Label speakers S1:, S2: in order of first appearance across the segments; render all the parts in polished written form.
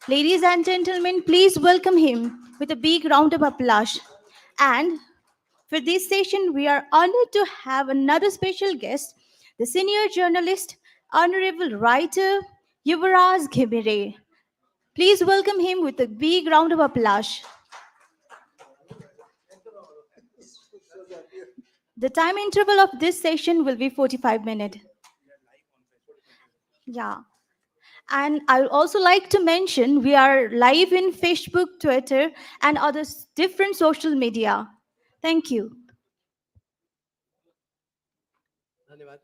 S1: Ladies and gentlemen, please welcome him with a big round of applause. And for this session, we are honored to have another special guest, the senior journalist, honorable writer, Yubaraj Ghimire. Please welcome him with a big round of applause. The time interval of this session will be 45 minutes. Yeah. And I would also like to mention we are live in Facebook, Twitter, and other different social media. Thank you.
S2: धन्यवाद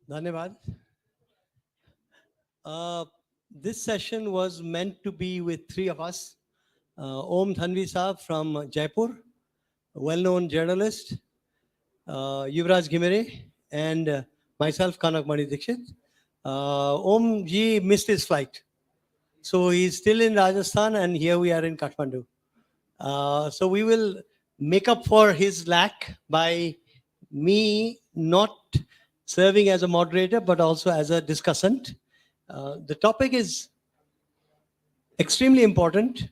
S2: धन्यवाद uh, this session was meant to be with three of us. Om Thanvi Saab from Jaipur, a well-known journalist, Yubaraj Ghimire, and myself, Kanak Dixit. Om ji missed his flight. So he's still in Rajasthan, and here we are in Kathmandu. So we will make up for his lack by me not serving as a moderator, but also as a discussant. The topic is extremely important,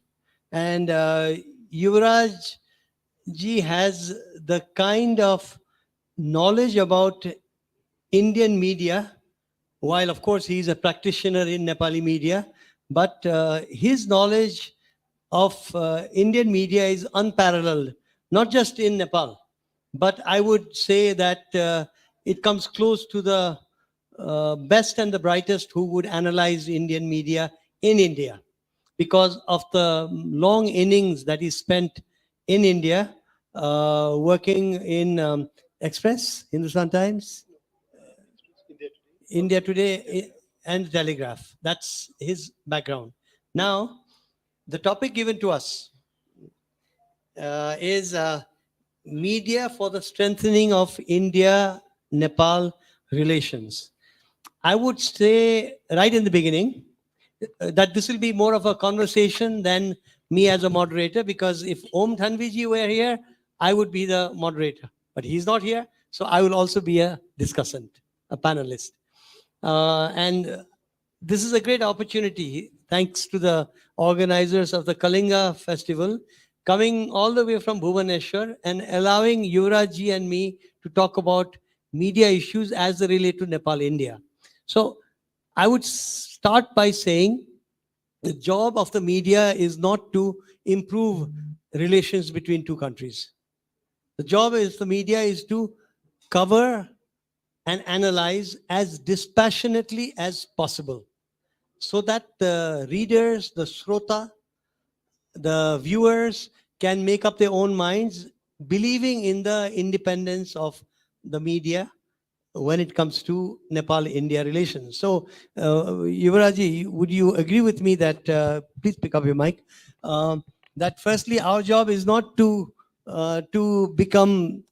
S2: and Yuvraj ji has the kind of knowledge about Indian media, while of course he's a practitioner in Nepali media, but his knowledge of Indian media is unparalleled, not just in Nepal, but I would say that it comes close to the best and the brightest who would analyze Indian media in India because of the long innings that he spent in India working in Express, Hindustan Times, India Today, and Telegraph. That's his background. Now, the topic given to us is media for the strengthening of India Nepal relations. I would say right in the beginning that this will be more of a conversation than me as a moderator, because if Om Thanviji were here, I would be the moderator. But he's not here, so I will also be a discussant, a panelist. And this is a great opportunity, thanks to the organizers of the Kalinga Festival, coming all the way from Bhubaneswar and allowing Yuvraj and me to talk about media issues as they relate to Nepal, India. So I would start by saying the job of the media is not to improve relations between two countries. The job of the media is to cover and analyze as dispassionately as possible so that the readers, the srota, the viewers can make up their own minds, believing in the independence of the media when it comes to Nepal-India relations. So, Yuvaraji, would you agree with me that, please pick up your mic, that firstly, our job is not to become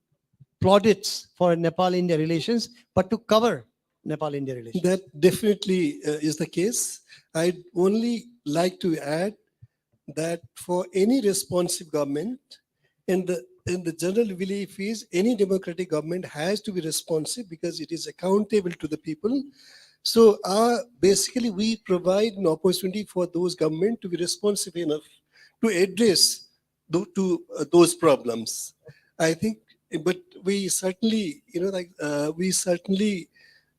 S2: plaudits for Nepal-India relations, but to cover Nepal-India relations?
S3: That definitely is the case. I'd only like to add that for any responsive government, and the general belief is any democratic government has to be responsive because it is accountable to the people. So basically we provide an opportunity for those government to be responsive enough to address those problems. I think, but we certainly, we certainly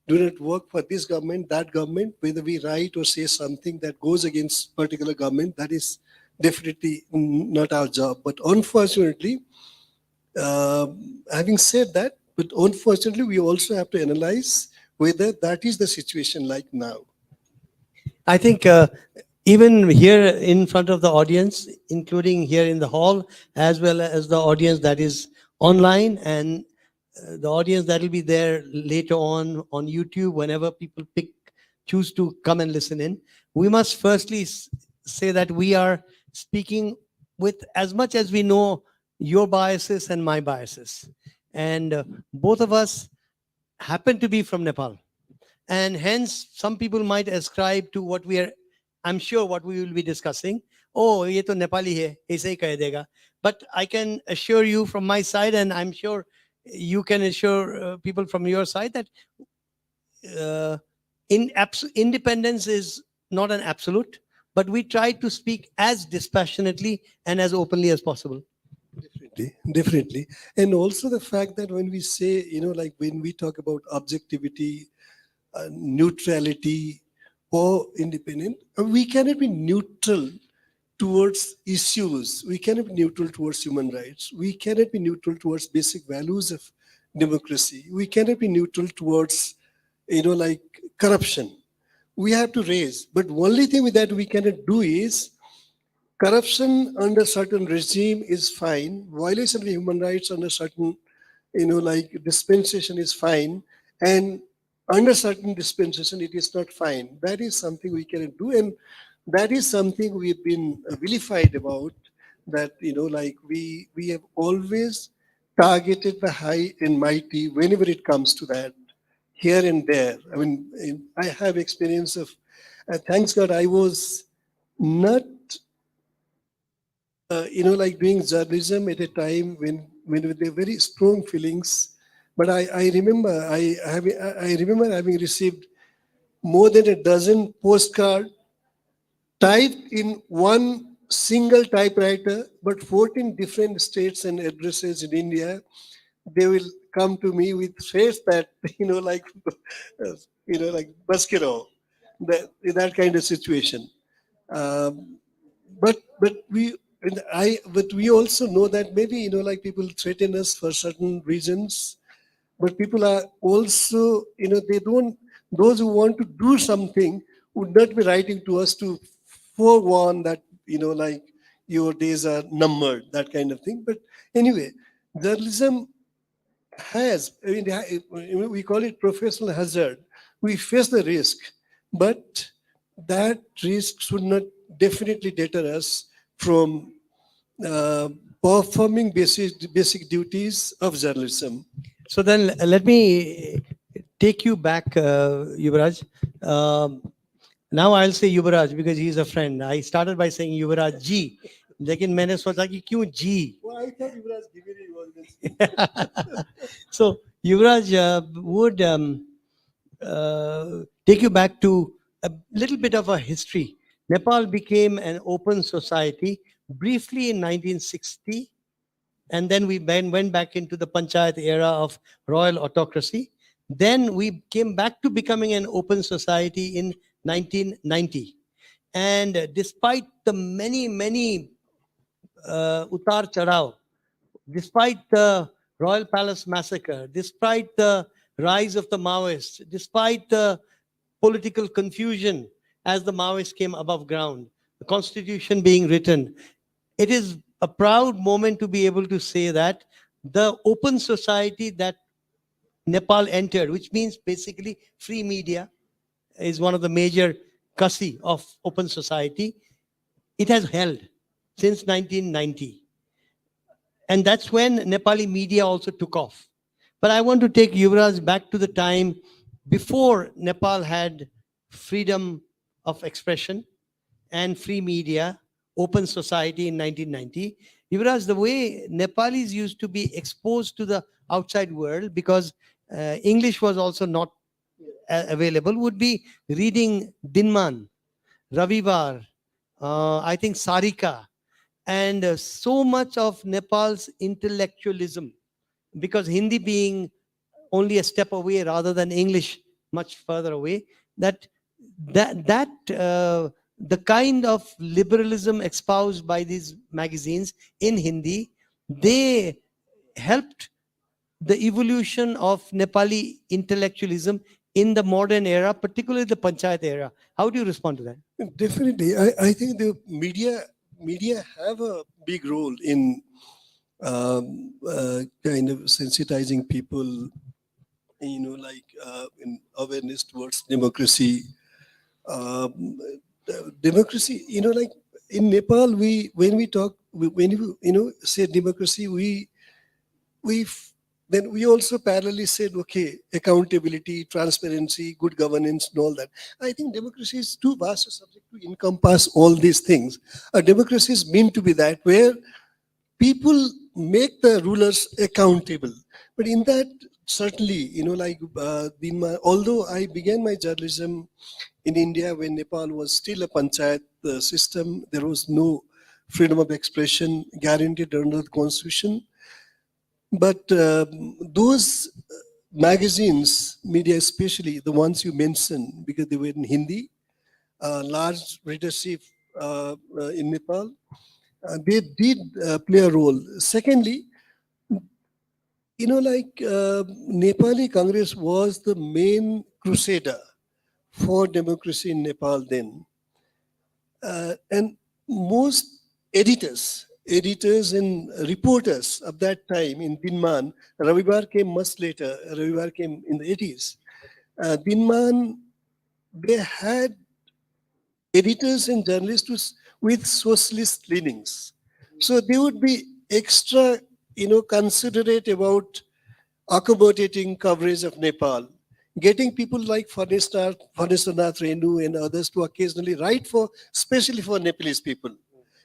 S3: do not work for this government, that government, whether we write or say something that goes against particular government, that is definitely not our job. But unfortunately, having said that, but unfortunately, we also have to analyze whether that is the situation like now.
S2: I think even here in front of the audience, including here in the hall, as well as the audience that is online and the audience that will be there later on YouTube, whenever people choose to come and listen in, we must firstly say that we are speaking with as much as we know your biases and my biases. And both of us happen to be from Nepal. And hence, some people might ascribe to what we are, I'm sure what we will be discussing. Oh, ye to Nepali hai, aise hi kah dega. But I can assure you from my side, and I'm sure you can assure people from your side that independence is not an absolute, but we try to speak as dispassionately and as openly as possible.
S3: Definitely, definitely. And also the fact that when we say, like when we talk about objectivity, neutrality, or independent, we cannot be neutral towards issues. We cannot be neutral towards human rights. We cannot be neutral towards basic values of democracy. We cannot be neutral towards, like corruption. We have to raise. But only thing that we cannot do is corruption under certain regime is fine. Violation of human rights under certain, like dispensation is fine. And under certain dispensation, it is not fine. That is something we cannot do. And that is something we've been vilified about, that, like we have always targeted the high and mighty whenever it comes to that, here and there. I mean, I have experience of, thanks God, I was not like doing journalism at a time when there were very strong feelings. But I remember I remember having received more than a dozen postcards typed in one single typewriter, but 14 different states and addresses in India. They will come to me with face that, like, like Baskiro, that kind of situation. Um, but we also know that maybe, like people threaten us for certain reasons, but people are also, they don't, those who want to do something would not be writing to us to forewarn that, like your days are numbered, that kind of thing. But anyway, journalism has, we call it professional hazard. We face the risk, but that risk should not definitely deter us from uh, performing basic duties of journalism.
S2: So then let me take you back, Yubaraj. Um, now I'll say Yubaraj because he's a friend. I started by saying Yubaraj Ji, लेकिन मैंने सोचा कि क्यों जी.
S3: Well, I thought Yubaraj Ghimire was
S2: So Yuvraj would take you back to a little bit of a history. Nepal became an open society briefly in 1960, and then we went back into the panchayat era of royal autocracy. Then we came back to becoming an open society in 1990. And despite the many utar chadav, despite the Royal Palace massacre, despite the rise of the Maoists, despite the political confusion as the Maoists came above ground, the constitution being written, it is a proud moment to be able to say that the open society that Nepal entered, which means basically free media, is one of the major kasi of open society. It has held since 1990. And that's when Nepali media also took off. But I want to take Yuvraj back to the time before Nepal had freedom of expression and free media, open society in 1990. Yuvraj, the way Nepalis used to be exposed to the outside world, because English was also not available, would be reading Dinman, Ravivar, I think Sarika, and so much of Nepal's intellectualism, because Hindi being only a step away rather than English much further away, that the kind of liberalism espoused by these magazines in Hindi, they helped the evolution of Nepali intellectualism in the modern era, particularly the Panchayat era. How do you respond to that?
S3: Definitely. I think the media have a big role in kind of sensitizing people, like in awareness towards democracy. Um, Democracy, like in Nepal, when we talk, when you say democracy, then we also parallelly said, okay, accountability, transparency, good governance, and all that. I think democracy is too vast a subject to encompass all these things. A democracy is meant to be that where people make the rulers accountable. But in that, certainly, like although I began my journalism in India when Nepal was still a panchayat system, there was no freedom of expression guaranteed under the constitution. But those magazines, media especially, the ones you mentioned, because they were in Hindi, large readership in Nepal, they did play a role. Secondly, Nepali Congress was the main crusader for democracy in Nepal then. And most editors and reporters of that time in Dinman, Ravivar came much later, Ravivar came in the 80s. Dinman, they had editors and journalists with socialist leanings. So they would be extra, considerate about accommodating coverage of Nepal, getting people like Farneshnath Renu and others to occasionally write for, especially for Nepalese people.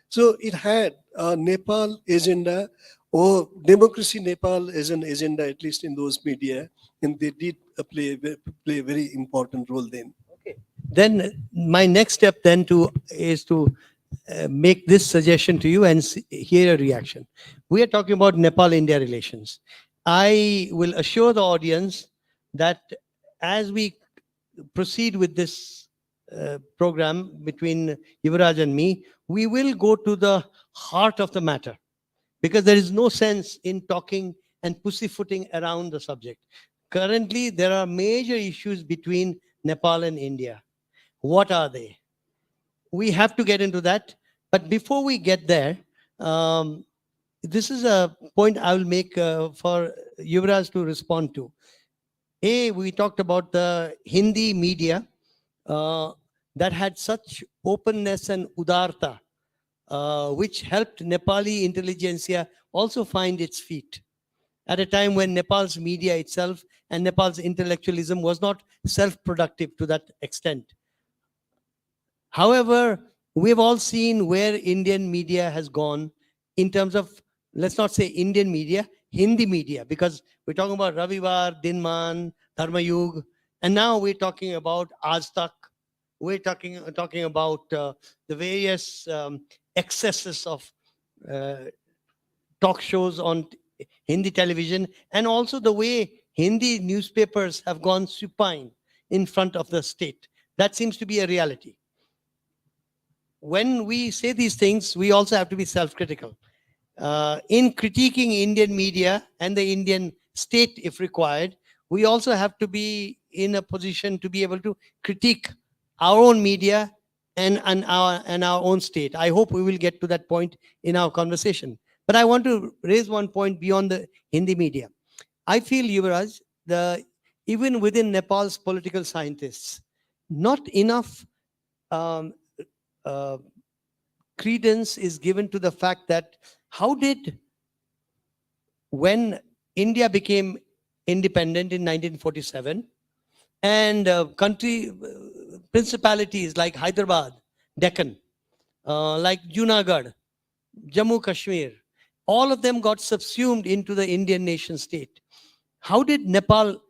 S3: So it had a Nepal agenda or democracy Nepal as an agenda, at least in those media, and they did play a very important role then.
S2: Okay. Then my next step then is to make this suggestion to you and hear a reaction. We are talking about Nepal-India relations. I will assure the audience that as we proceed with this program between Yubaraj and me, we will go to the heart of the matter, because there is no sense in talking and pussyfooting around the subject. Currently, there are major issues between Nepal and India. What are they? We have to get into that. But before we get there, um, this is a point I will make for Yuvraj to respond to. We talked about the Hindi media uh, that had such openness and udarta, which helped Nepali intelligentsia also find its feet at a time when Nepal's media itself and Nepal's intellectualism was not self-productive to that extent. However, we've all seen where Indian media has gone in terms of, let's not say Indian media, Hindi media, because we're talking about Ravivar, Dinman, Dharmayug, and now we're talking about Aaj Tak. We're talking about the various excesses of uh, talk shows on Hindi television, and also the way Hindi newspapers have gone supine in front of the state. That seems to be a reality. When we say these things, we also have to be self-critical. In critiquing Indian media and the Indian state, if required, we also have to be in a position to be able to critique our own media and our own state. I hope we will get to that point in our conversation. But I want to raise one point beyond the Hindi media. I feel, Yuvraj, even within Nepal's political scientists, not enough um, uh, credence is given to the fact that how did, when India became independent in 1947, and principalities like Hyderabad, Deccan, like Junagadh, Jammu Kashmir, all of them got subsumed into the Indian nation state. How did Nepal,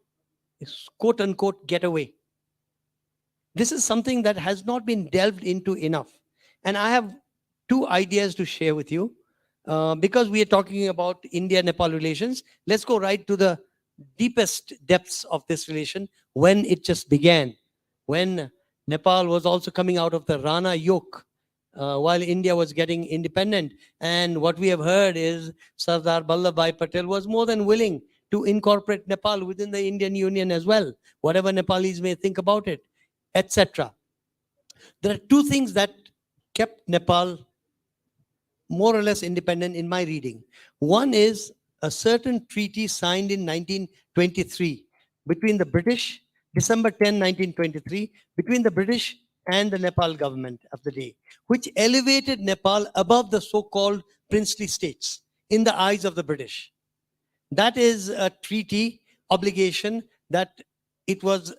S2: quote unquote, get away? This is something that has not been delved into enough. And I have two ideas to share with you. Because we are talking about India-Nepal relations, let's go right to the deepest depths of this relation when it just began, when Nepal was also coming out of the Rana yoke, while India was getting independent. And what we have heard is Sardar Vallabhbhai Patel was more than willing to incorporate Nepal within the Indian Union as well, whatever Nepalese may think about it, etc. There are two things that kept Nepal more or less independent in my reading. One is a certain treaty signed in 1923 between the British, December 10, 1923, between the British and the Nepal government of the day, which elevated Nepal above the so-called princely states in the eyes of the British. That is a treaty obligation that it was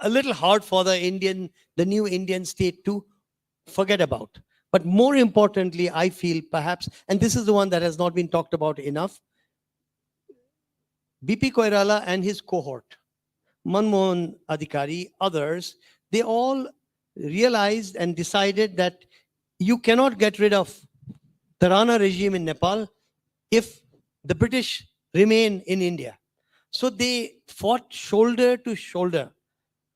S2: a little hard for the new Indian state to forget about. But more importantly, I feel perhaps, and this is the one that has not been talked about enough, BP Koirala and his cohort, Manmohan Adhikari, others, they all realized and decided that you cannot get rid of the Rana regime in Nepal if the British remain in India. So they fought shoulder to shoulder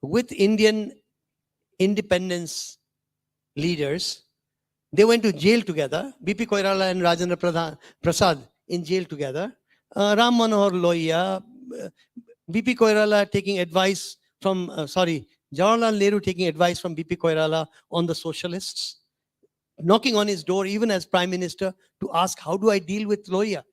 S2: with Indian independence leaders. They went to jail together. BP Koirala and Prasad in jail together. Ram Manohar Lohiya, BP Koirala taking advice from, Jawaharlal Nehru taking advice from BP Koirala on the socialists, knocking on his door even as prime minister to ask, how do I deal with Lohiya?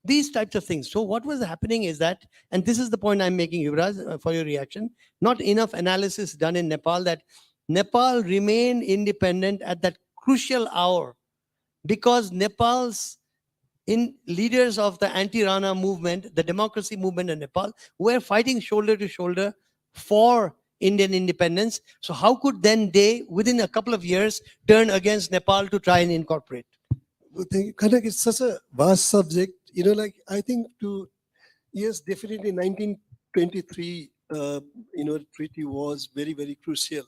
S2: These types of things. So what was happening is that, and this is the point I'm making, Yubaraj, for your reaction, not enough analysis done in Nepal, that Nepal remained independent at that crucial hour because Nepal's leaders of the anti-Rana movement, the democracy movement in Nepal, were fighting shoulder to shoulder for Indian independence. So how could then they, within a couple of years, turn against Nepal to try and incorporate?
S3: Kanak, it's such a vast subject. Like I think yes, definitely 1923, treaty was very, very crucial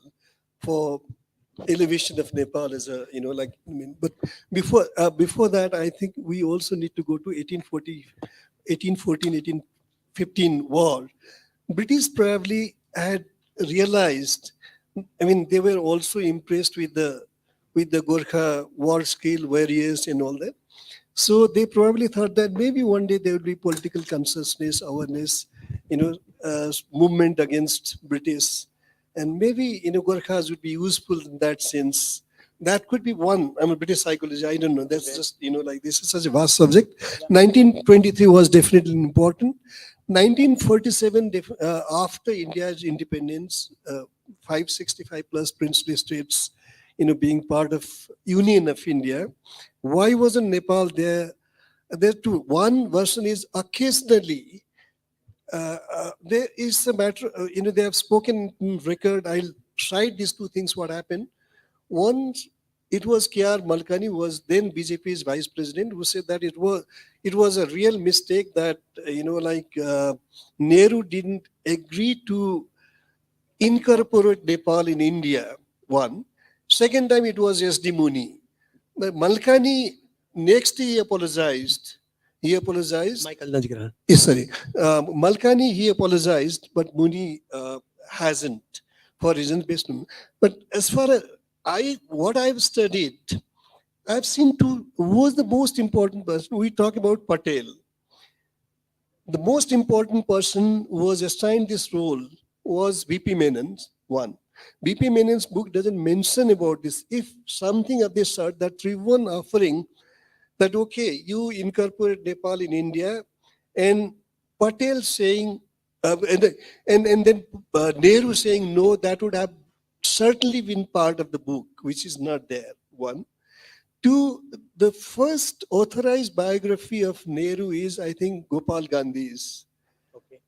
S3: for elevation of Nepal as a, but before that, I think we also need to go to 1814, 1815 war. British probably had realized, they were also impressed with the Gorkha war skill, warriors and all that. So they probably thought that maybe one day there would be political consciousness, awareness, movement against British. And maybe, Gorkhas would be useful in that sense. That could be one. British psychology, I don't know. That's just, this is such a vast subject. 1923 was definitely important. 1947, after India's independence, 565 plus princely states, being part of Union of India. Why wasn't Nepal there? There are two. One version is occasionally, there is a matter, they have spoken in record. I'll cite these two things, what happened. One, it was K.R. Malkani, who was then BJP's vice president, who said that it was a real mistake that, Nehru didn't agree to incorporate Nepal in India, one. Second time, it was S.D. Muni. But Malkani, next he apologized.
S2: Michael Najgara.
S3: Yes, sorry. Malkani, he apologized, but Muni hasn't for reasons based on. But as far as what I've studied, I've seen who was the most important person. We talk about Patel. The most important person who was assigned this role was V.P. Menon, one. V.P. Menon's book doesn't mention about this. If something of this sort, that Tribhuvan offering that, okay, you incorporate Nepal in India, and Patel saying, and then Nehru saying no, that would have certainly been part of the book, which is not there, one. Two, the first authorized biography of Nehru is, I think, Gopal Gandhi's.
S2: Okay.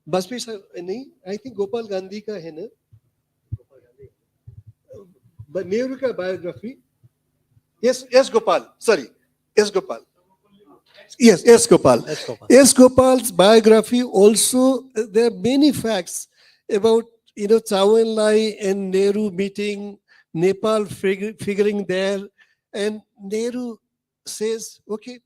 S3: Baspi sir, nahi? I think Gopal Gandhi ka hai na? But Nehru ka biography. Yes, Gopal. Sorry. Yes, Gopal. Yes, Gopal. Yes, Gopal's biography also, there are many facts about, Chao En Lai and Nehru meeting, Nepal figuring there. And Nehru says, okay,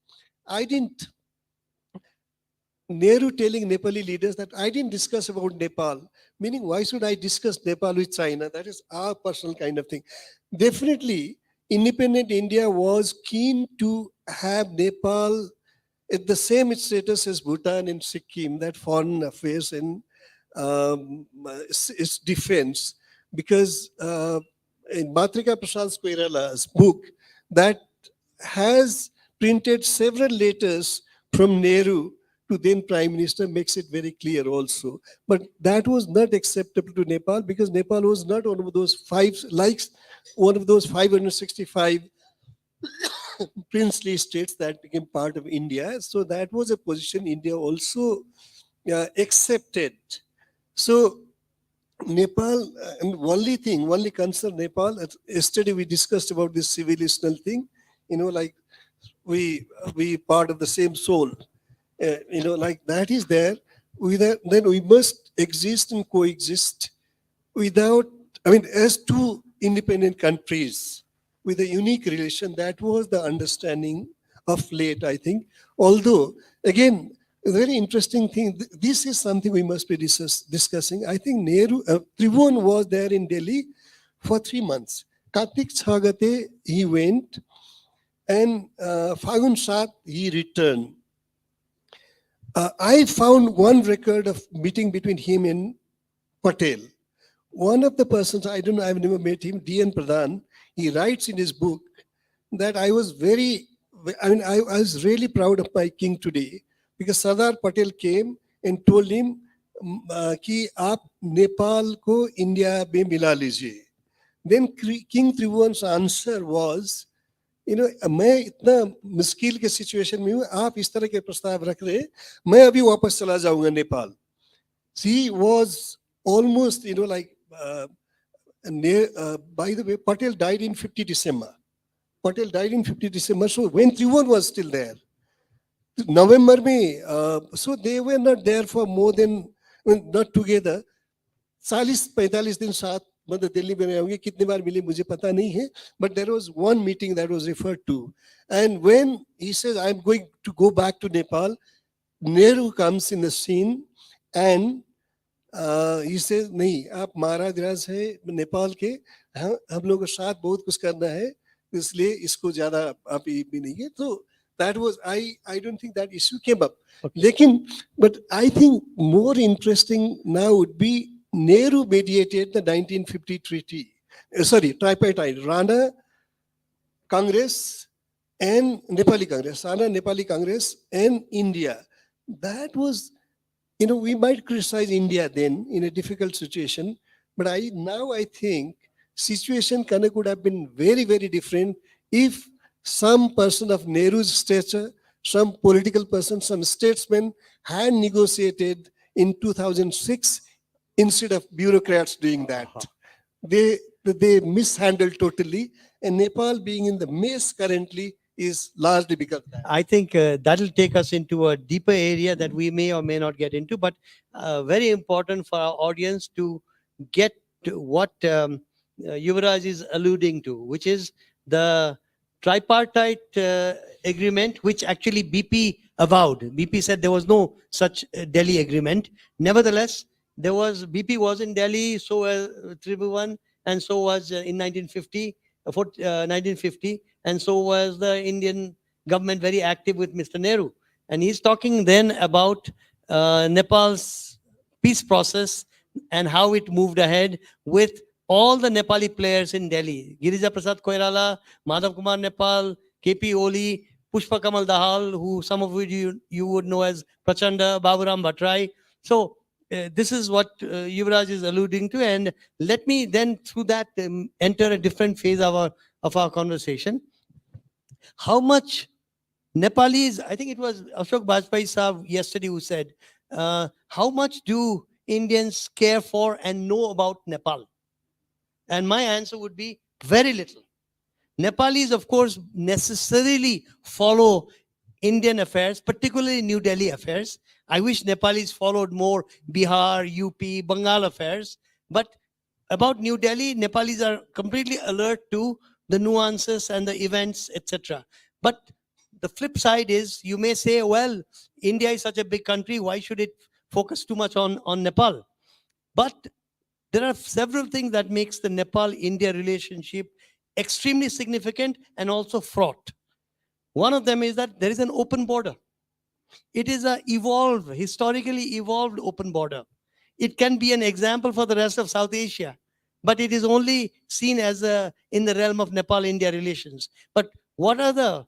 S3: Nehru telling Nepali leaders that I didn't discuss about Nepal, meaning why should I discuss Nepal with China? That is our personal kind of thing. Definitely, independent India was keen to have Nepal at the same status as Bhutan and Sikkim, that foreign affairs and its defense. Because in Matrika Prasad Koirala's book, that has printed several letters from Nehru to then Prime Minister, makes it very clear also. But that was not acceptable to Nepal because Nepal was not one of those 565 princely states that became part of India. So that was a position India also accepted. So Nepal, and only concern Nepal, yesterday we discussed about this civilizational thing, like we part of the same soul. like that is there. Then we must exist and coexist without, I mean, as two independent countries with a unique relation. That was the understanding of late, I think. Although, again, a very interesting thing, this is something we must be discussing. I think Tribhuvan was there in Delhi for 3 months. Kartik Chhagate, he went, and Fagun Sat, he returned. I found one record of meeting between him and Patel. One of the persons, I don't know, I've never met him, D.N. Pradhan, he writes in his book that I was I was really proud of my king today because Sardar Patel came and told him कि आप नेपाल को India में मिला लीजिए. Then King Tribhuvan's answer was, मैं इतना मुश्किल के सिचुएशन में हूँ, आप इस तरह के प्रस्ताव रख रहे हैं, मैं अभी वापस चला जाऊंगा Nepal. He was almost, by the way, Patel died in 50 December. Patel died in 50 December. So when Tribhuvan was still there, November में, so they were not there for more than, not together. 40-45 दिन साथ मतलब दिल्ली में रहे होंगे. कितनी बार मिले मुझे पता नहीं है. But there was one meeting that was referred to. And when he says, I'm going to go back to Nepal, Nehru comes in the scene and he says, नहीं, आप महाराज राज है नेपाल के, हम लोगों के साथ बहुत कुछ करना है, इसलिए इसको ज़्यादा आप ये भी नहीं है. तो that was, I don't think that issue came up. लेकिन, but I think more interesting now would be Nehru mediated the 1950 treaty, tripartite, Rana Congress and Nepali Congress, Rana Nepali Congress and India. That was, we might criticize India then in a difficult situation, but now I think situation Kanak would have been very, very different if some person of Nehru's stature, some political person, some statesman had negotiated in 2006 instead of bureaucrats doing that. They mishandled totally, and Nepal being in the mess currently is largely because of that.
S2: I think that'll take us into a deeper area that we may or may not get into, but very important for our audience to get to what Yubaraj is alluding to, which is the tripartite agreement, which actually BP avowed. BP said there was no such Delhi agreement. Nevertheless, BP was in Delhi, so was Tribhuvan, and so was in 1950, and so was the Indian government very active with Mr. Nehru. And he's talking then about Nepal's peace process and how it moved ahead with all the Nepali players in Delhi. Girija Prasad Koirala, Madhav Kumar Nepal, KP Oli, Pushpa Kamal Dahal, who some of you would know as Prachanda, Baburam Bhattrai. So this is what Yuvraj is alluding to. And let me then through that enter a different phase of our conversation. How much Nepalese, I think it was Ashok Bajpai Saab yesterday who said, how much do Indians care for and know about Nepal? And my answer would be very little. Nepalis, of course, necessarily follow Indian affairs, particularly New Delhi affairs. I wish Nepalis followed more Bihar, UP, Bengal affairs. But about New Delhi, Nepalis are completely alert to the nuances and the events, etc. But the flip side is, you may say, well, India is such a big country, why should it focus too much on Nepal? But there are several things that makes the Nepal-India relationship extremely significant and also fraught. One of them is that there is an open border. It is a historically evolved open border. It can be an example for the rest of South Asia, but it is only seen as in the realm of Nepal-India relations. But what are the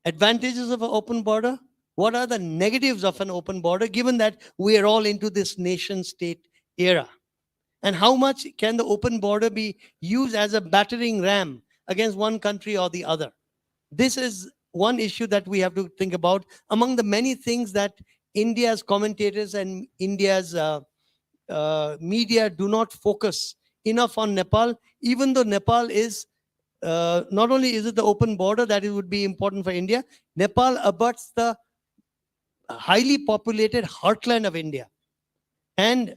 S2: advantages of an open border? What are the negatives of an open border, given that we are all into this nation-state era? And how much can the open border be used as a battering ram against one country or the other? This is one issue that we have to think about among the many things that India's commentators and India's media do not focus enough on Nepal, even though Nepal is, not only is it the open border that it would be important for India, Nepal abuts the highly populated heartland of India. And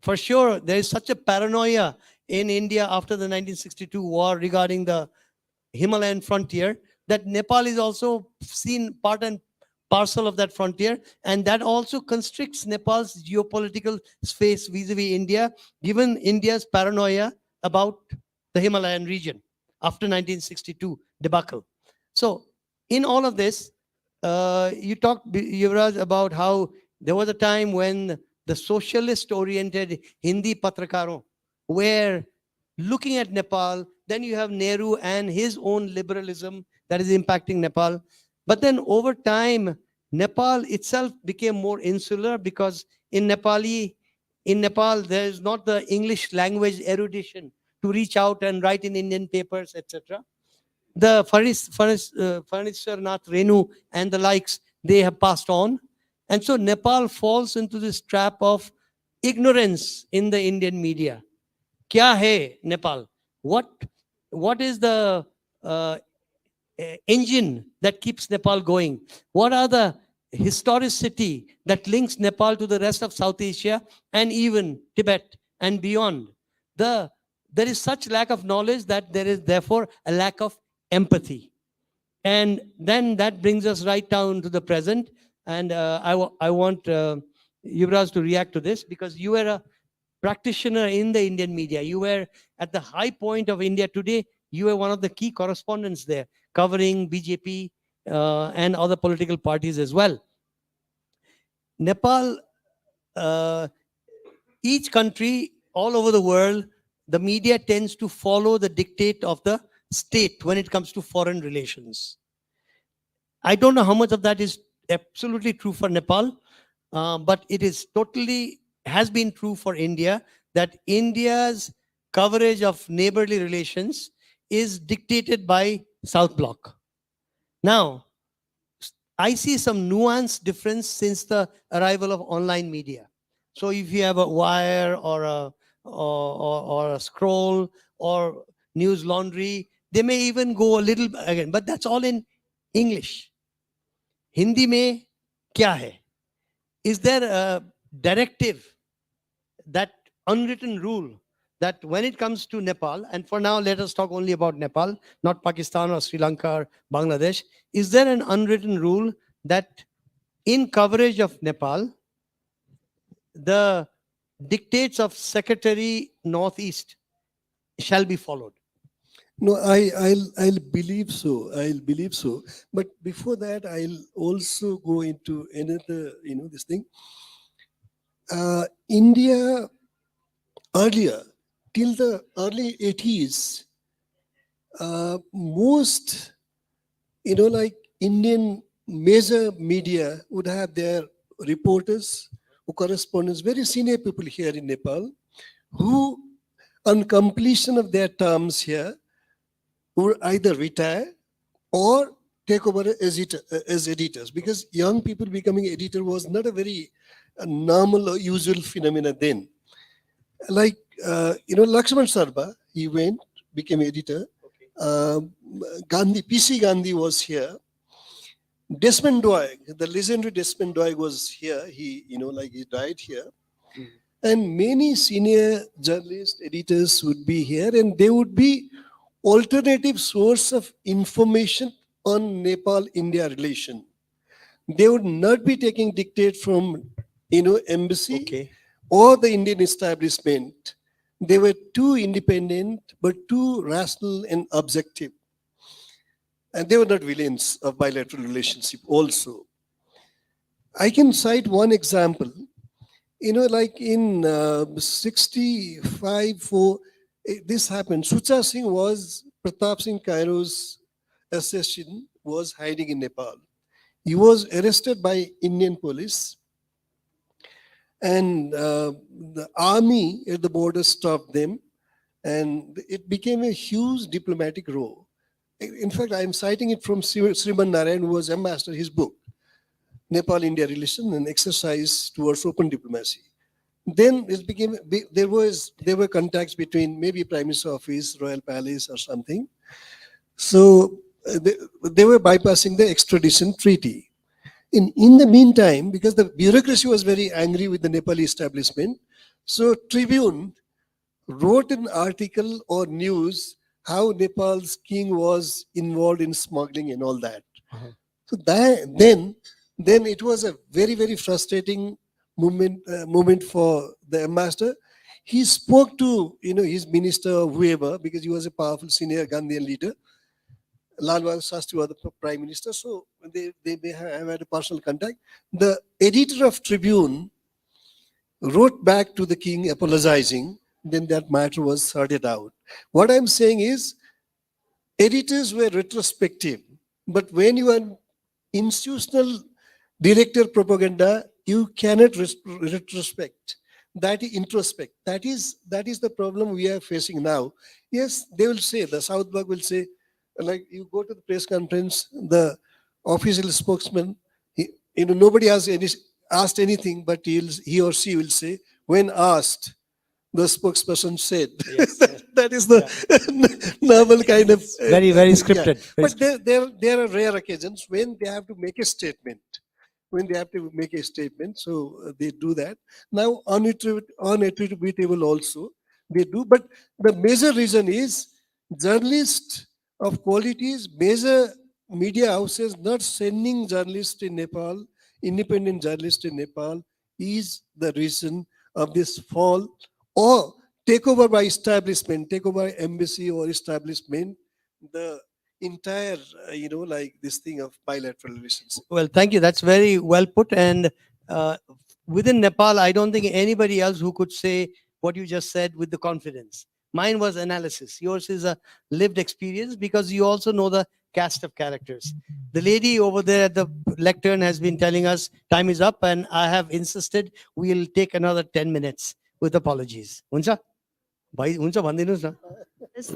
S2: for sure, there is such a paranoia in India after the 1962 war regarding the Himalayan frontier that Nepal is also seen part and parcel of that frontier, and that also constricts Nepal's geopolitical space vis-a-vis India, given India's paranoia about the Himalayan region after 1962 debacle. So, in all of this, you talked, Yuvraj, about how there was a time when the socialist-oriented Hindi patrakaron were looking at Nepal. Then you have Nehru and his own liberalism that is impacting Nepal. But then over time, Nepal itself became more insular because in Nepal, there is not the English language erudition to reach out and write in Indian papers, etc. The Furniture Nath Renu and the likes, they have passed on. And so Nepal falls into this trap of ignorance in the Indian media. Kya hai Nepal? What what is the uh, engine that keeps Nepal going? What are the historicity that links Nepal to the rest of South Asia and even Tibet and beyond? There is such lack of knowledge that there is therefore a lack of empathy. And then that brings us right down to the present. And I want Yuvraj to react to this because you were a practitioner in the Indian media. You were at the high point of India today. You were one of the key correspondents there, covering BJP and other political parties as well. Nepal, uh, each country all over the world, the media tends to follow the dictate of the state when it comes to foreign relations. I don't know how much of that is absolutely true for Nepal, but it is totally has been true for India that India's coverage of neighborly relations is dictated by South Bloc. Now, I see some nuanced difference since the arrival of online media. So if you have a wire or or a scroll or news laundry, they may even go a little again, but that's all in English. Hindi में क्या है? Is there a directive, that unwritten rule that when it comes to Nepal, and for now let us talk only about Nepal, not Pakistan or Sri Lanka or Bangladesh, is there an unwritten rule that in coverage of Nepal, the dictates of Secretary Northeast shall be followed?
S3: No, I'll believe so. I'll believe so. But before that, I'll also go into another, this thing. India earlier, till the early 80s, most, like Indian major media would have their reporters or correspondents, very senior people here in Nepal, who, on completion of their terms here, would either retire or take over as editors, because young people becoming editor was not a very normal or usual phenomena then. Like, Lakshman Sarba, he went, became editor. Gandhi, PC Gandhi was here. Desmond Doig, the legendary Desmond Doig was here. He, he died here. And many senior journalists, editors would be here, and they would be alternative source of information on Nepal-India relation. They would not be taking dictate from, embassy or the Indian establishment. They were too independent, but too rational and objective. And they were not villains of bilateral relationship also. I can cite one example. Like in 65, this happened. Sucha Singh was Pratap Singh Kairo's assassin, was hiding in Nepal. He was arrested by Indian police, and the army at the border stopped them, and it became a huge diplomatic row. In fact, I'm citing it from Sriman Narayan, who was ambassador, his book, Nepal-India Relation, an exercise towards open diplomacy. Then it became, there were contacts between maybe Prime Minister Office, Royal Palace or something. So they were bypassing the extradition treaty. In the meantime, because the bureaucracy was very angry with the Nepali establishment, so Tribune wrote an article or news how Nepal's king was involved in smuggling and all that. So then it was a very frustrating moment for the ambassador. He spoke to his minister or whoever, because he was a powerful senior Gandhian leader. Lal Bahadur Shastri was the prime minister, so they have had a personal contact. The editor of Tribune wrote back to the king apologizing. Then that matter was sorted out. What I'm saying is, editors were retrospective, but when you are institutional director propaganda, you cannot retrospect. That is introspect. That is the problem we are facing now. Yes, they will say, the South Bloc will say, like you go to the press conference, the official spokesman, nobody has asked anything, but he or she will say, when asked, the spokesperson said.
S2: Yes,
S3: That is the novel kind of.
S2: very
S3: Yeah.
S2: scripted. Very
S3: But there are rare occasions when they have to make a statement. So they do that. Now, unattributable also, they do. But the major reason is journalists of qualities, major media houses not sending journalists in Nepal, independent journalists in Nepal, is the reason of this fall, or takeover by establishment, takeover by embassy or establishment, the entire, like this thing of bilateral relations.
S2: Well, thank you. That's very well put. And uh, within Nepal, I don't think anybody else who could say what you just said with the confidence. Mine was analysis. Yours is a lived experience because you also know the cast of characters. The lady over there at the lectern has been telling us time is up, and I have insisted we'll take another 10 minutes with apologies. Huncha? Bhai, huncha bhandinuhoस् न?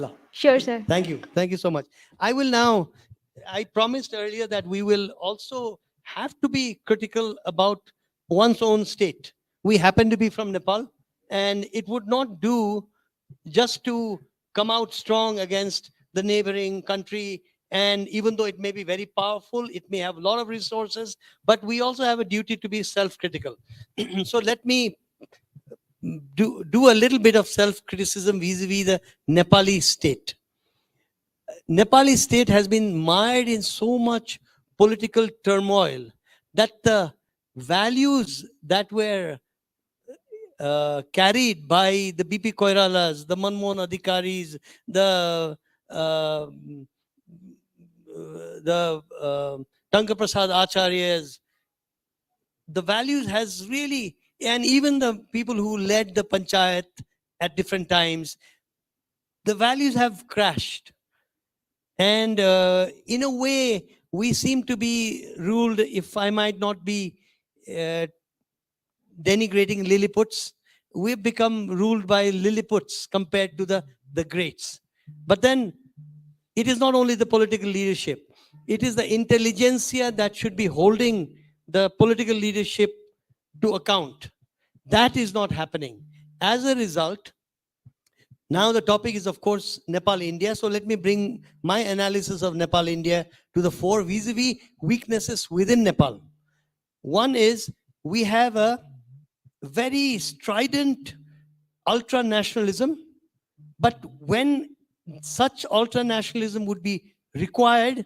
S2: ल.
S1: Sure, sir.
S2: Thank you. Thank you so much. I will now, I promised earlier that we will also have to be critical about one's own state. We happen to be from Nepal, and it would not do just to come out strong against the neighboring country. And even though it may be very powerful, it may have a lot of resources, but we also have a duty to be self critical. So let me do a little bit of self criticism vis a vis the Nepali state. Nepali state has been mired in so much political turmoil that the values that were carried by the BP Koiralas, the Manmohan Adhikaris, uh, the Tanka Prasad Acharyas, the values has really, and even the people who led the panchayat at different times, the values have crashed. And in a way, we seem to be ruled, if I might not be denigrating Lilliputs, we've become ruled by Lilliputs compared to the greats. But then it is not only the political leadership, it is the intelligentsia that should be holding the political leadership to account. That is not happening. As a result, now the topic is, of course, Nepal, India. So let me bring my analysis of Nepal, India to the fore vis-a-vis weaknesses within Nepal. One is we have a very strident ultra-nationalism, but when such ultra-nationalism would be required,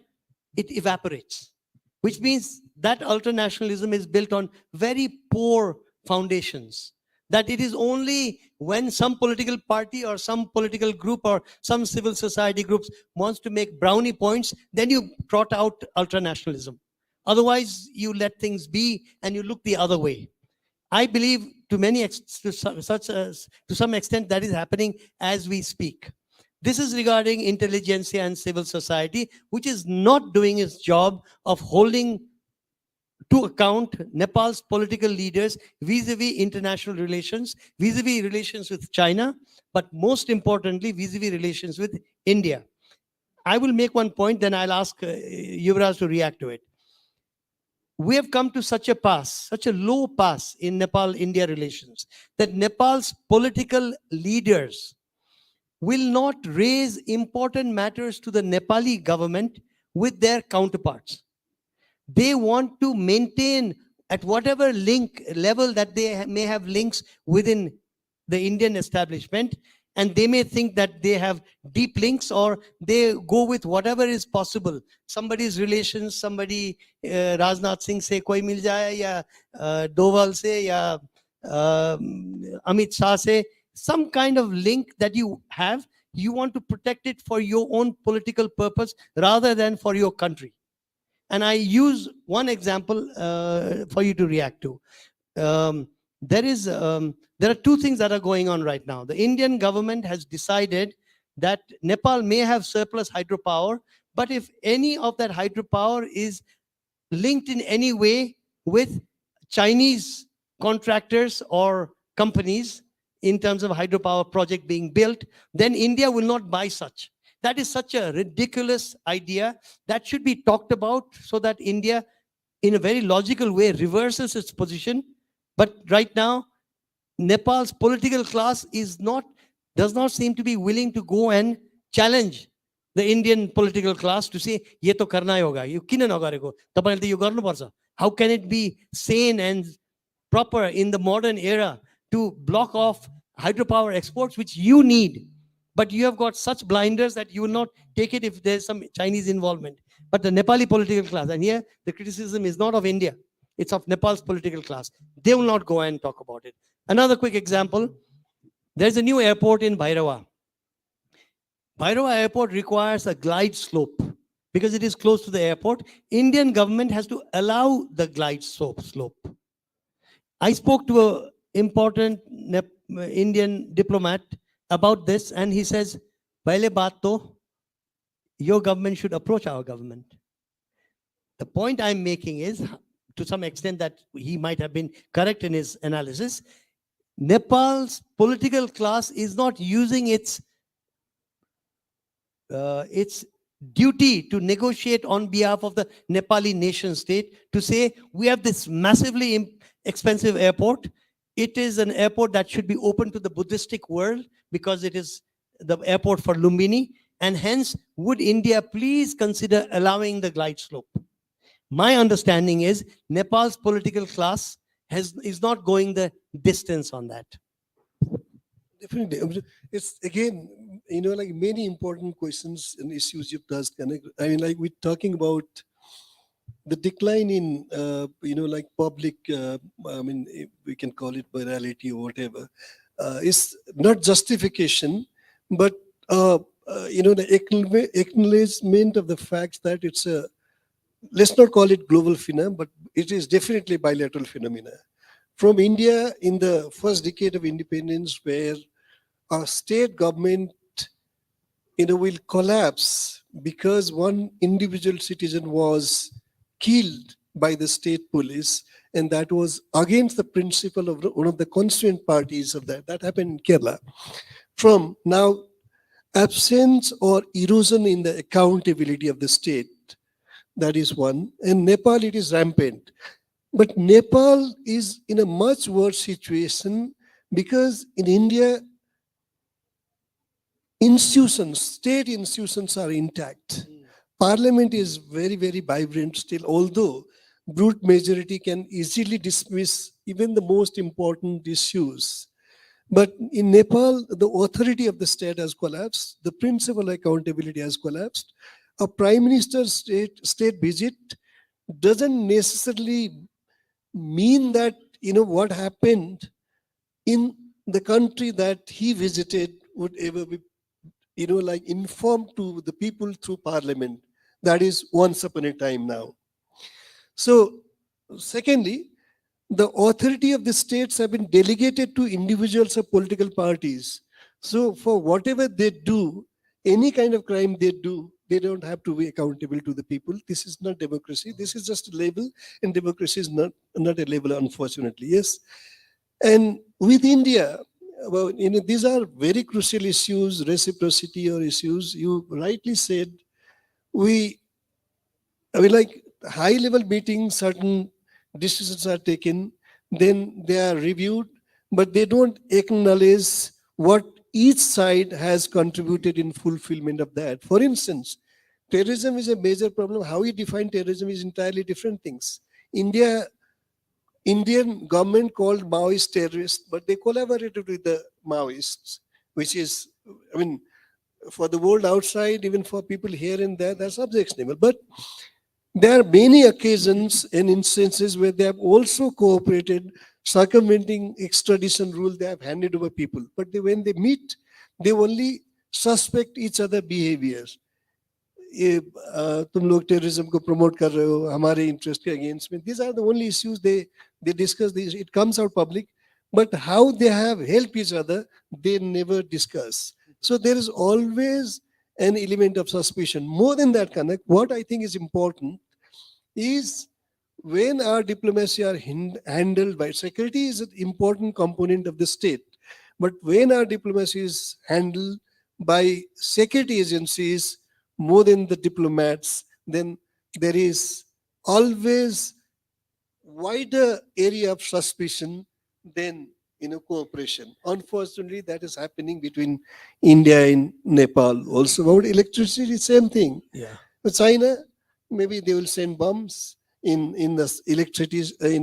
S2: it evaporates, which means that ultra-nationalism is built on very poor foundations. That it is only when some political party or some political group or some civil society groups wants to make brownie points, then you trot out ultra-nationalism. Otherwise, you let things be and you look the other way. I believe to some extent that is happening as we speak. This is regarding intelligentsia and civil society, which is not doing its job of holding to account Nepal's political leaders vis-a-vis international relations, vis-a-vis relations with China, but most importantly, vis-a-vis relations with India. I will make one point, then I'll ask Yubaraj to react to it. We have come to such a pass, such a low pass in Nepal-India relations, that Nepal's political leaders will not raise important matters to the Nepali government with their counterparts. They want to maintain at whatever link level that they may have links within the Indian establishment, and they may think that they have deep links, or they go with whatever is possible. Somebody's relations, somebody Rajnath Singh se koi mil jaye, ya Doval se, ya Amit Shah se, some kind of link that you have, you want to protect it for your own political purpose rather than for your country. And I use one example for you to react to. Um, there are two things that are going on right now. The Indian government has decided that Nepal may have surplus hydropower, but if any of that hydropower is linked in any way with Chinese contractors or companies in terms of hydropower project being built, then India will not buy such. That is such a ridiculous idea that should be talked about, so that India, in a very logical way, reverses its position. But right now, Nepal's political class does not seem to be willing to go and challenge the Indian political class to say, "Ye to karna hai hoga, you kiन नगरेको, तपाईले त यो गर्नुपर्छ." How can it be sane and proper in the modern era to block off hydropower exports, which you need? But you have got such blinders that you will not take it if there's some Chinese involvement. But the Nepali political class, and here the criticism is not of India, it's of Nepal's political class. They will not go and talk about it. Another quick example, there's a new airport in Bhairawa. Bhairawa airport requires a glide slope because it is close to the airport. Indian government has to allow the glide slope. I spoke to an important Indian diplomat about this, and he says, "Pahle baat to, your government should approach our government." The point I'm making is, to some extent, that he might have been correct in his analysis. Nepal's political class is not using its duty to negotiate on behalf of the Nepali nation state to say, we have this massively expensive airport. It is an airport that should be open to the Buddhistic world because it is the airport for Lumbini, and hence would India please consider allowing the glide slope? My understanding is Nepal's political class is not going the distance on that.
S3: Definitely. It's again, like many important questions and issues you've touched. I mean, like we're talking about the decline in, like public, I mean, we can call it morality or whatever, is not justification, but, the acknowledgement of the fact that it's a, let's not call it global phenomena, but it is definitely bilateral phenomena. From India in the first decade of independence, where our state government, will collapse because one individual citizen was killed by the state police, and that was against the principle of one of the constituent parties of that. That happened in Kerala. From now, absence or erosion in the accountability of the state, that is one. And Nepal, it is rampant. But Nepal is in a much worse situation because in India, state institutions are intact. Parliament is very, very vibrant still, although brute majority can easily dismiss even the most important issues. But in Nepal, the authority of the state has collapsed. The principle of accountability has collapsed. A prime minister's state visit doesn't necessarily mean that, what happened in the country that he visited would ever be, informed to the people through parliament. That is once upon a time now. So, secondly, the authority of the states have been delegated to individuals or political parties. So, for whatever they do, any kind of crime they do, they don't have to be accountable to the people. This is not democracy. This is just a label, and democracy is not a label, unfortunately. Yes. And with India, well, these are very crucial issues, reciprocity or issues. You rightly said, like high-level meetings, certain decisions are taken, then they are reviewed, but they don't acknowledge what each side has contributed in fulfillment of that. For instance, terrorism is a major problem. How we define terrorism is entirely different things. Indian government called Maoist terrorists, but they collaborated with the Maoists, which is, I mean, for the world outside, even for people here and there, that's objectionable. But there are many occasions and instances where they have also cooperated, circumventing extradition rule they have handed over people. But when they meet, they only suspect each other behavior. ये तुम लोग terrorism को promote कर रहे हो हमारे interest के against में these are the only issues they discuss. These it comes out public, but how they have helped each other they never discuss. So there is always an element of suspicion. More than that, Kanak, what I think is important is when our diplomacy are handled by security is an important component of the state, but when our diplomacy is handled by security agencies more than the diplomats, then there is always wider area of suspicion than cooperation. Unfortunately, that is happening between India and Nepal. Also about electricity, same thing.
S2: Yeah.
S3: But China, maybe they will send bombs in the electricity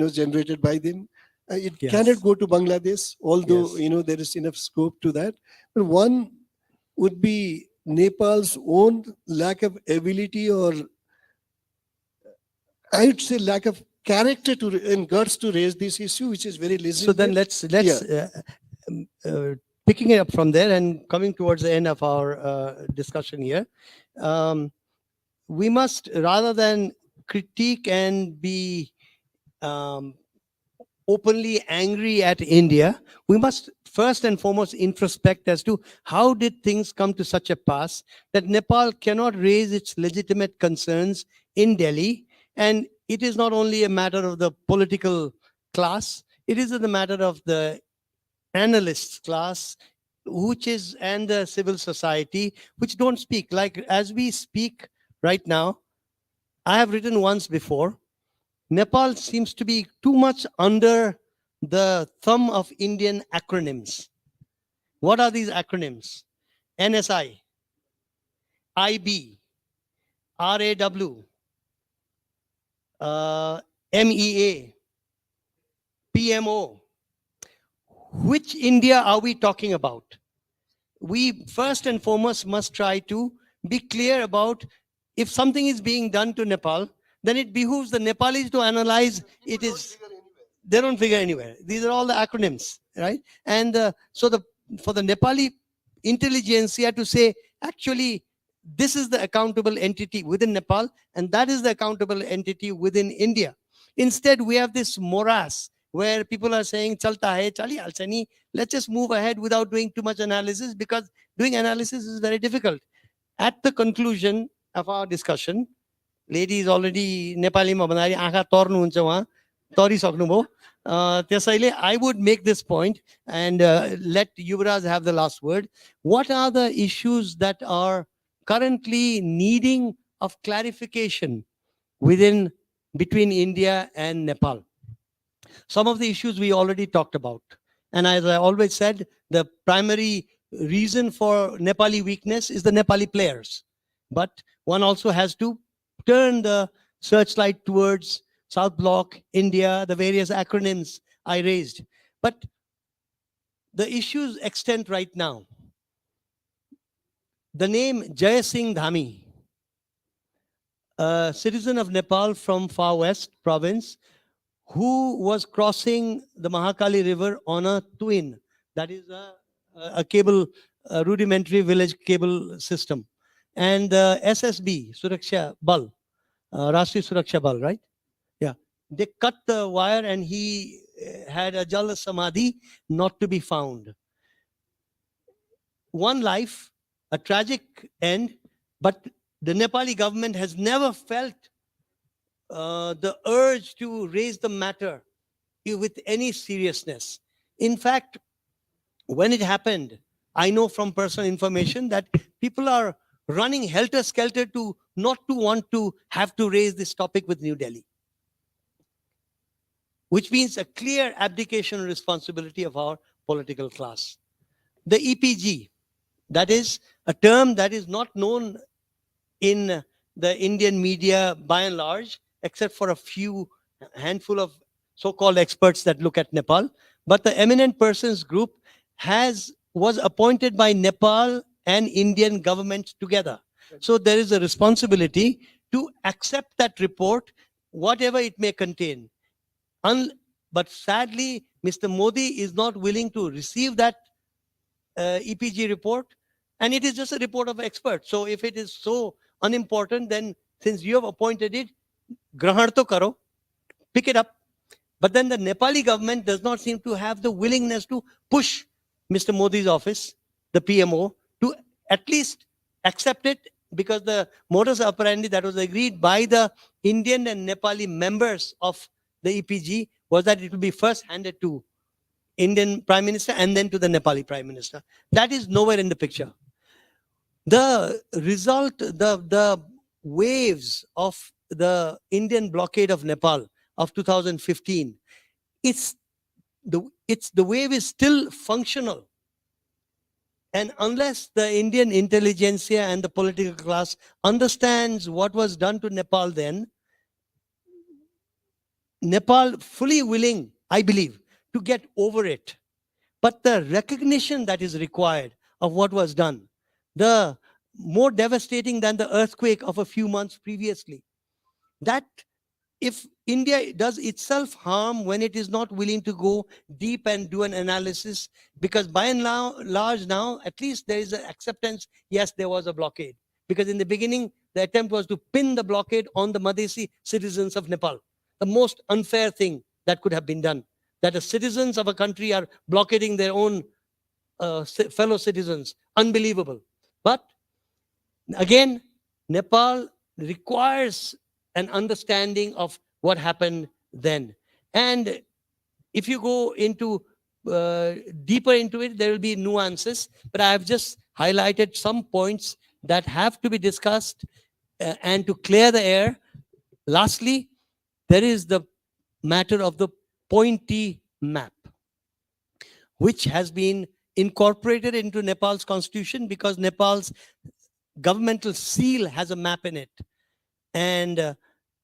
S3: generated by them. It
S2: Yes.
S3: cannot go to Bangladesh, although
S2: Yes.
S3: there is enough scope to that. But one would be Nepal's own lack of ability, or I would say lack of character and guts to raise this issue, which is very
S2: So then
S3: legitimate.
S2: picking it up from there and coming towards the end of our discussion here, we must, rather than critique and be um, openly angry at India, we must first and foremost introspect as to how did things come to such a pass that Nepal cannot raise its legitimate concerns in Delhi. And it is not only a matter of the political class, it is a matter of the analysts class, which is, and the civil society, which don't speak. Like as we speak right now, I have written once before, Nepal seems to be too much under the thumb of Indian acronyms. What are these acronyms? NSI, IB, RAW, MEA, PMO. Which India are we talking about? We first and foremost must try to be clear about if something is being done to Nepal, then it behooves the Nepalis to analyze it is. They don't figure anywhere. These are all the acronyms, right? And for the Nepali intelligentsia to say, actually, this is the accountable entity within Nepal, and that is the accountable entity within India. Instead, we have this morass where people are saying, "Chalta hai, chali halcha nahi." Let's just move ahead without doing too much analysis, because doing analysis is very difficult. At the conclusion of our discussion, lady is already नेपालीमा भन्दाखेरि आँखा तर्नुहुन्छ उहाँ तरिसक्नुभयो त्यसैले I would make this point and let Yubaraj have the last word. What are the issues that are currently needing of clarification between India and Nepal? Some of the issues we already talked about. And as I always said, the primary reason for Nepali weakness is the Nepali players. But one also has to turn the searchlight towards South Bloc, India, the various acronyms I raised. But the issues extend right now. The name Jai Singh Dhami, a citizen of Nepal from far west province, who was crossing the Mahakali River on a twin, that is a cable, a rudimentary village cable system. And SSB, Suraksha Bal, Rashtriya Suraksha Bal, right? Yeah. They cut the wire and he had a Jal Samadhi, not to be found. One life, a tragic end, but the Nepali government has never felt the urge to raise the matter with any seriousness. In fact, when it happened, I know from personal information that people are running helter-skelter to not to want to have to raise this topic with New Delhi, which means a clear abdication of responsibility of our political class. The EPG, that is a term that is not known in the Indian media by and large, except for a few handful of so-called experts that look at Nepal. But the eminent persons group was appointed by Nepal and Indian government together. So there is a responsibility to accept that report, whatever it may contain. But sadly, Mr. Modi is not willing to receive that EPG report, and it is just a report of experts. So if it is so unimportant, then since you have appointed it, grahan to karo, pick it up. But then the Nepali government does not seem to have the willingness to push Mr. Modi's office, the PMO, to at least accept it, because the modus operandi that was agreed by the Indian and Nepali members of the EPG was that it will be first handed to Indian Prime Minister and then to the Nepali Prime Minister. That is nowhere in the picture. The result, the waves of the Indian blockade of Nepal of 2015, the wave is still functional. And unless the Indian intelligentsia and the political class understands what was done to Nepal then, Nepal fully willing, I believe, to get over it. But the recognition that is required of what was done, the more devastating than the earthquake of a few months previously, that if India does itself harm when it is not willing to go deep and do an analysis, because by and large now, at least there is an acceptance, yes, there was a blockade. Because in the beginning, the attempt was to pin the blockade on the Madhesi citizens of Nepal. The most unfair thing that could have been done, that the citizens of a country are blockading their own fellow citizens. Unbelievable. But again, Nepal requires an understanding of what happened then. And if you go into deeper into it, there will be nuances, but I have just highlighted some points that have to be discussed and to clear the air. Lastly, there is the matter of the pointy map, which has been incorporated into Nepal's constitution because Nepal's governmental seal has a map in it. And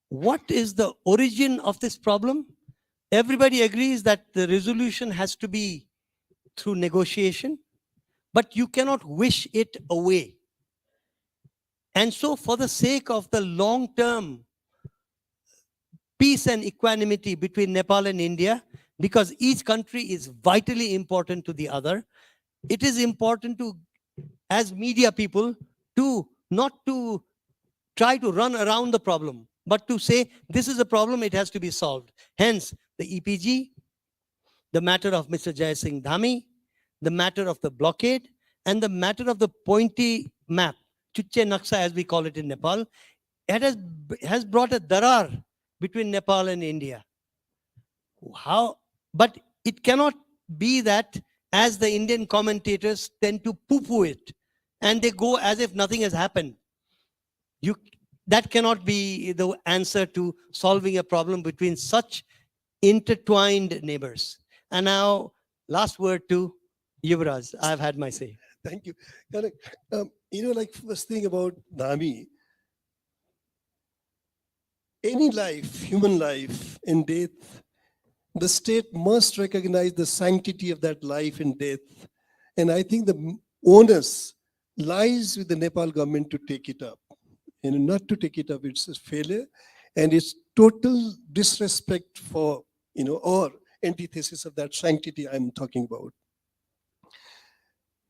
S2: what is the origin of this problem? Everybody agrees that the resolution has to be through negotiation, but you cannot wish it away. And so for the sake of the long-term peace and equanimity between Nepal and India, because each country is vitally important to the other, it is important to, as media people, to not to try to run around the problem, but to say, this is a problem, it has to be solved. Hence, the EPG, the matter of Mr. Jai Singh Dhami, the matter of the blockade, and the matter of the pointy map, Chuche Naksha as we call it in Nepal, it has brought a darar between Nepal and India. How? But it cannot be that, as the Indian commentators tend to poo-poo it, and they go as if nothing has happened. That cannot be the answer to solving a problem between such intertwined neighbors. And now, last word to Yubaraj. I've had my say.
S3: Thank you. Kanak, like first thing about Dhami, any life, human life and death, the state must recognize the sanctity of that life and death. And I think the onus lies with the Nepal government to take it up. Not to take it up, it's a failure. And it's total disrespect for, or antithesis of that sanctity I'm talking about.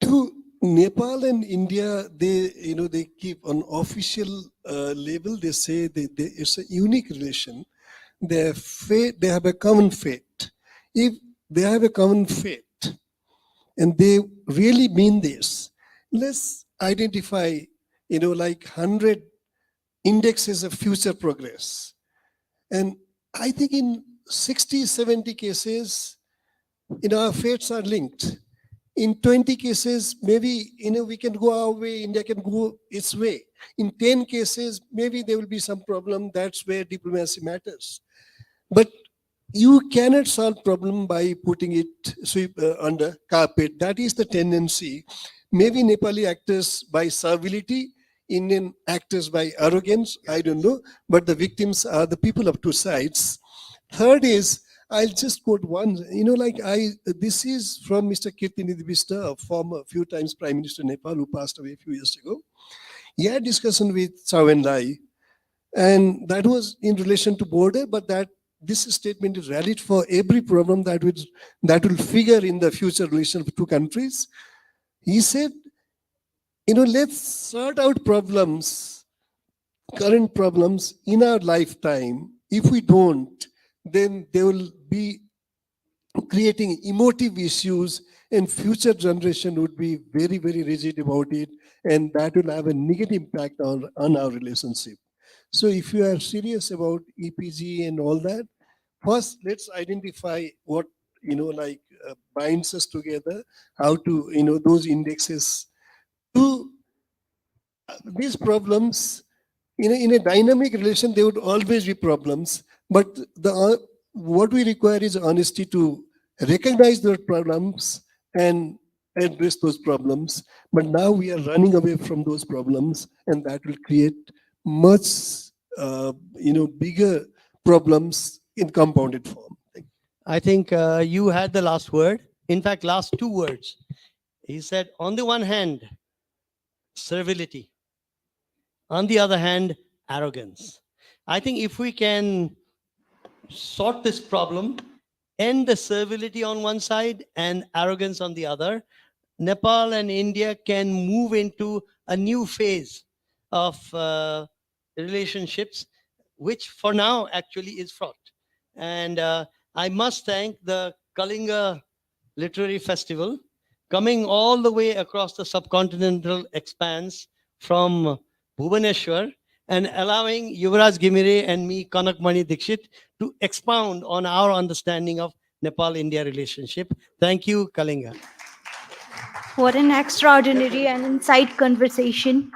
S3: To Nepal and India, they keep on official label, they say it's a unique relation. They have a common fate. If they have a common fate, and they really mean this, let's identify, like 100 indexes of future progress. And I think in 60, 70 cases, our fates are linked. In 20 cases, maybe, we can go our way, India can go its way. In 10 cases, maybe there will be some problem. That's where diplomacy matters. But you cannot solve problem by putting it under carpet. That is the tendency. Maybe Nepali actors, by servility, Indian actors by arrogance, I don't know, but the victims are the people of two sides. Third is, I'll just quote one, this is from Mr. Kirtinidhi Bista, a former few times Prime Minister Nepal who passed away a few years ago. He had discussion with Chow En Lai, and that was in relation to border, but that this statement is valid for every problem that will figure in the future relation of two countries. He said, let's sort out problems, current problems in our lifetime. If we don't, then they will be creating emotive issues, and future generation would be very, very rigid about it, and that will have a negative impact on our relationship. So if you are serious about EPG and all that, first let's identify what binds us together, how to those indexes to these problems. In a dynamic relation there would always be problems, but what we require is honesty to recognize those problems and address those problems. But now we are running away from those problems, and that will create much bigger problems in compounded form.
S2: I think you had the last word. In fact, last two words. He said, on the one hand, servility. On the other hand, arrogance. I think if we can sort this problem, end the servility on one side and arrogance on the other, Nepal and India can move into a new phase of relationships, which for now actually is fraught. And I must thank the Kalinga Literary Festival, coming all the way across the subcontinental expanse from Bhubaneswar and allowing Yubaraj Ghimire and me, Kanak Dixit, to expound on our understanding of Nepal-India relationship. Thank you, Kalinga.
S1: What an extraordinary and insight conversation.